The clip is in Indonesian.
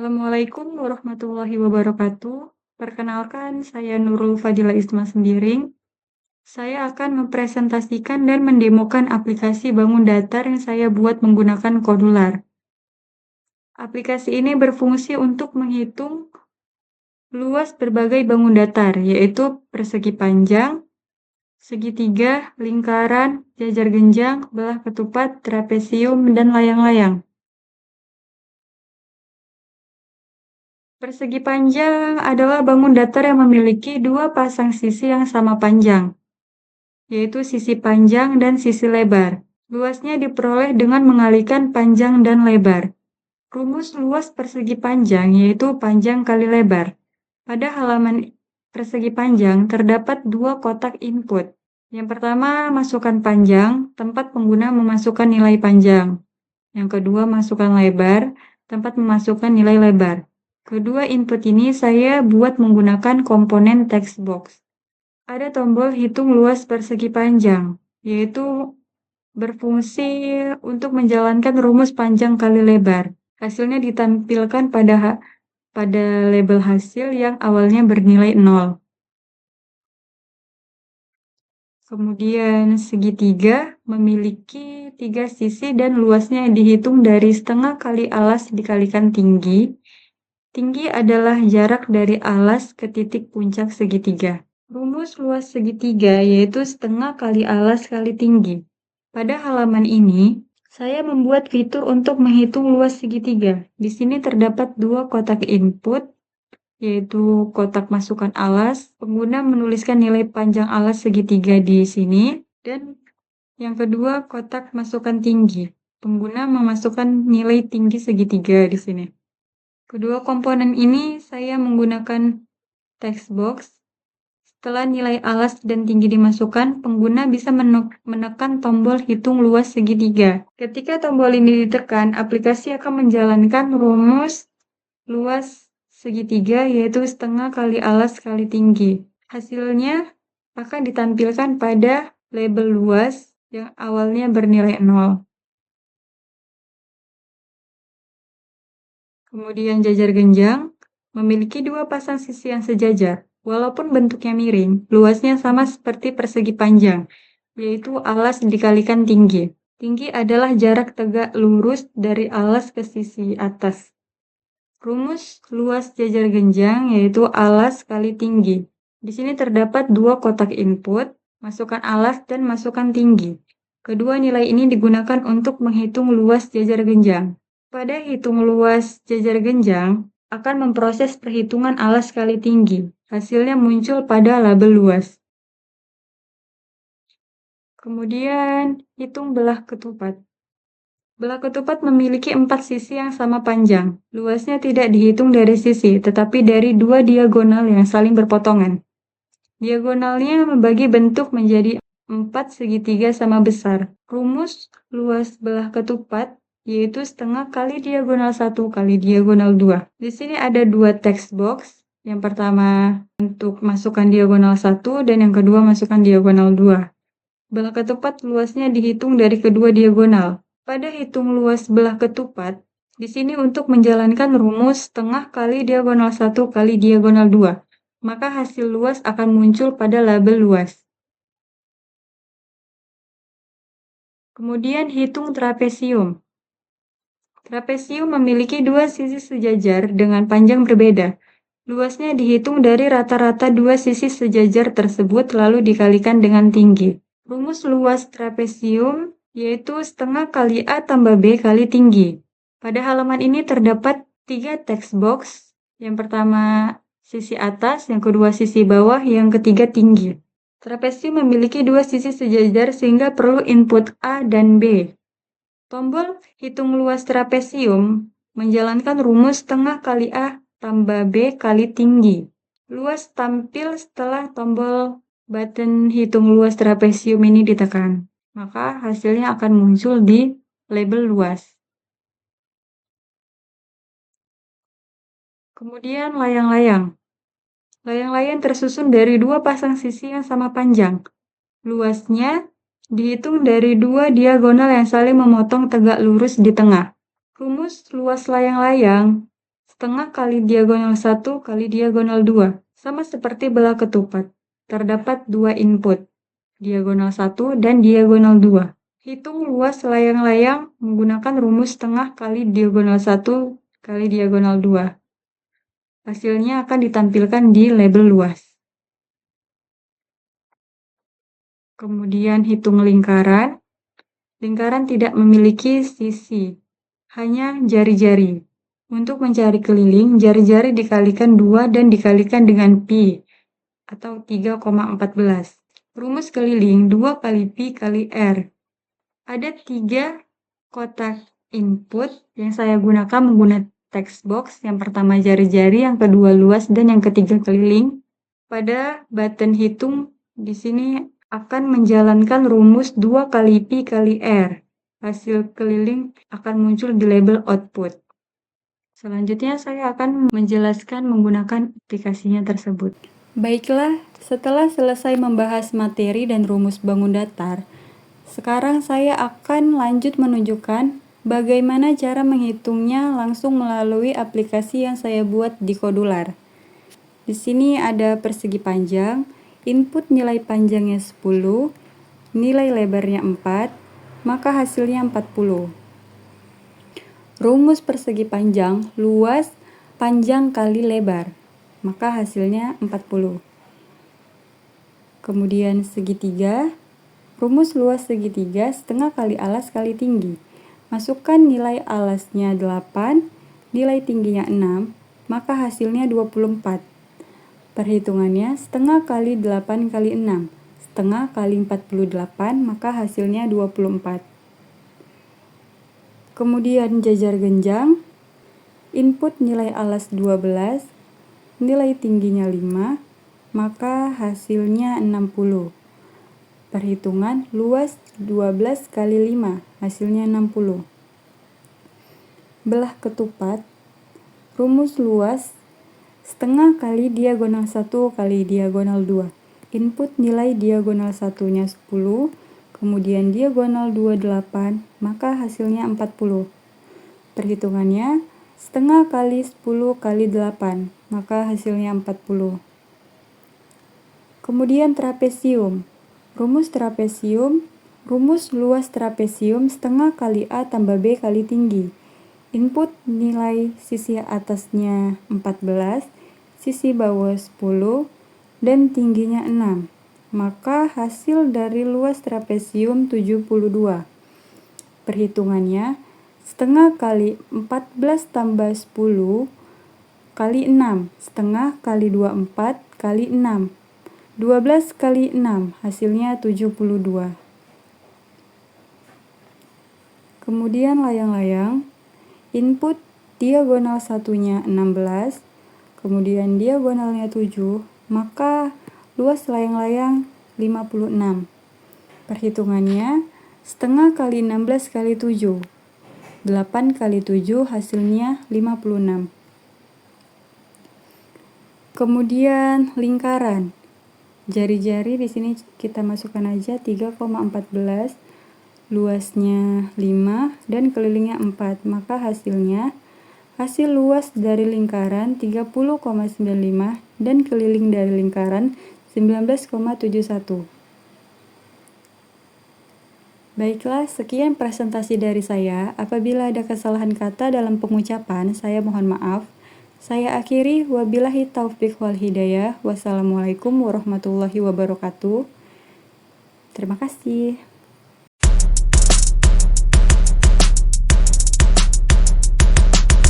Assalamualaikum warahmatullahi wabarakatuh. Perkenalkan, saya Nurul Fadila Isma Sembiring. Saya akan mempresentasikan dan mendemokan aplikasi bangun datar yang saya buat menggunakan Kodular. Aplikasi ini berfungsi untuk menghitung luas berbagai bangun datar, yaitu persegi panjang, segitiga, lingkaran, jajar genjang, belah ketupat, trapesium, dan layang-layang. Persegi panjang adalah bangun datar yang memiliki dua pasang sisi yang sama panjang, yaitu sisi panjang dan sisi lebar. Luasnya diperoleh dengan mengalikan panjang dan lebar. Rumus luas persegi panjang yaitu panjang kali lebar. Pada halaman persegi panjang terdapat dua kotak input. Yang pertama, masukkan panjang, tempat pengguna memasukkan nilai panjang. Yang kedua, masukkan lebar, tempat memasukkan nilai lebar. Kedua input ini saya buat menggunakan komponen text box. Ada tombol hitung luas persegi panjang, yaitu berfungsi untuk menjalankan rumus panjang kali lebar. Hasilnya ditampilkan pada label hasil yang awalnya bernilai 0. Kemudian segitiga memiliki 3 sisi dan luasnya dihitung dari setengah kali alas dikalikan tinggi. Tinggi adalah jarak dari alas ke titik puncak segitiga. Rumus luas segitiga yaitu setengah kali alas kali tinggi. Pada halaman ini, saya membuat fitur untuk menghitung luas segitiga. Di sini terdapat dua kotak input, yaitu kotak masukan alas. Pengguna menuliskan nilai panjang alas segitiga di sini. Dan yang kedua, kotak masukan tinggi. Pengguna memasukkan nilai tinggi segitiga di sini. Kedua komponen ini saya menggunakan text box. Setelah nilai alas dan tinggi dimasukkan, pengguna bisa menekan tombol hitung luas segitiga. Ketika tombol ini ditekan, aplikasi akan menjalankan rumus luas segitiga yaitu setengah kali alas kali tinggi. Hasilnya akan ditampilkan pada label luas yang awalnya bernilai 0. Kemudian jajar genjang memiliki dua pasang sisi yang sejajar. Walaupun bentuknya miring, luasnya sama seperti persegi panjang, yaitu alas dikalikan tinggi. Tinggi adalah jarak tegak lurus dari alas ke sisi atas. Rumus luas jajar genjang yaitu alas kali tinggi. Di sini terdapat dua kotak input, masukkan alas dan masukkan tinggi. Kedua nilai ini digunakan untuk menghitung luas jajar genjang. Pada hitung luas jajar genjang, akan memproses perhitungan alas kali tinggi. Hasilnya muncul pada label luas. Kemudian, hitung belah ketupat. Belah ketupat memiliki 4 sisi yang sama panjang. Luasnya tidak dihitung dari sisi, tetapi dari dua diagonal yang saling berpotongan. Diagonalnya membagi bentuk menjadi 4 segitiga sama besar. Rumus luas belah ketupat yaitu setengah kali diagonal 1 kali diagonal 2. Di sini ada dua text box. Yang pertama untuk masukkan diagonal 1 dan yang kedua masukkan diagonal 2. Belah ketupat luasnya dihitung dari kedua diagonal. Pada hitung luas belah ketupat, di sini untuk menjalankan rumus setengah kali diagonal 1 kali diagonal 2. Maka hasil luas akan muncul pada label luas. Kemudian hitung trapesium. Trapesium memiliki dua sisi sejajar dengan panjang berbeda. Luasnya dihitung dari rata-rata dua sisi sejajar tersebut lalu dikalikan dengan tinggi. Rumus luas trapesium yaitu setengah kali A tambah B kali tinggi. Pada halaman ini terdapat 3 text box. Yang pertama sisi atas, yang kedua sisi bawah, yang ketiga tinggi. Trapesium memiliki dua sisi sejajar sehingga perlu input A dan B. Tombol hitung luas trapesium menjalankan rumus setengah kali A tambah B kali tinggi. Luas tampil setelah tombol button hitung luas trapesium ini ditekan. Maka hasilnya akan muncul di label luas. Kemudian layang-layang. Layang-layang tersusun dari dua pasang sisi yang sama panjang. Luasnya dihitung dari dua diagonal yang saling memotong tegak lurus di tengah. Rumus luas layang-layang Setengah kali diagonal 1 kali diagonal 2. Sama seperti belah ketupat. Terdapat dua input, diagonal 1 dan diagonal 2. Hitung luas layang-layang menggunakan rumus setengah kali diagonal 1 kali diagonal 2. Hasilnya akan ditampilkan di label luas. Kemudian hitung lingkaran. Lingkaran tidak memiliki sisi, hanya jari-jari. Untuk mencari keliling, jari-jari dikalikan 2 dan dikalikan dengan pi, atau 3,14. Rumus keliling 2 kali pi kali r. Ada 3 kotak input yang saya gunakan menggunakan text box. Yang pertama jari-jari, yang kedua luas, dan yang ketiga keliling. Pada button hitung di sini akan menjalankan rumus 2 kali pi kali r. Hasil keliling akan muncul di label output. Selanjutnya saya akan menjelaskan menggunakan aplikasinya tersebut. Baiklah, setelah selesai membahas materi dan rumus bangun datar, sekarang saya akan lanjut menunjukkan bagaimana cara menghitungnya langsung melalui aplikasi yang saya buat di Kodular. Di sini ada persegi panjang, input nilai panjangnya 10, nilai lebarnya 4, maka hasilnya 40. Rumus persegi panjang, luas panjang kali lebar, maka hasilnya 40. Kemudian segitiga, rumus luas segitiga setengah kali alas kali tinggi. Masukkan nilai alasnya 8, nilai tingginya 6, maka hasilnya 24. Perhitungannya setengah kali 8 kali 6, setengah kali 48, maka hasilnya 24. Kemudian jajar genjang, input nilai alas 12, nilai tingginya 5, maka hasilnya 60. Perhitungan luas 12 kali 5, hasilnya 60. Belah ketupat, rumus luas setengah kali diagonal 1 kali diagonal 2. Input nilai diagonal 1-nya 10, kemudian diagonal 2 8, maka hasilnya 40. Perhitungannya setengah kali 10 kali 8, maka hasilnya 40. Kemudian trapesium. Rumus trapesium, rumus luas trapesium setengah kali A tambah B kali tinggi. Input nilai sisi atasnya 14, sisi bawah 10, dan tingginya 6. Maka hasil dari luas trapesium 72. Perhitungannya setengah kali 14 tambah 10 kali 6, setengah kali 24 kali 6. 12 kali 6, hasilnya 72. Kemudian layang-layang, input diagonal 1-nya 16, kemudian diagonalnya 7, maka luas layang-layang 56. Perhitungannya setengah kali 16 kali 7, 8 kali 7 hasilnya 56. Kemudian lingkaran, jari-jari di sini kita masukkan aja 3,14, luasnya 5 dan kelilingnya 4, maka hasil luas dari lingkaran 30,95 dan keliling dari lingkaran 19,71. Baiklah, sekian presentasi dari saya. Apabila ada kesalahan kata dalam pengucapan, saya mohon maaf. Saya akhiri, wabillahi taufiq wal hidayah. Wassalamualaikum warahmatullahi wabarakatuh. Terima kasih.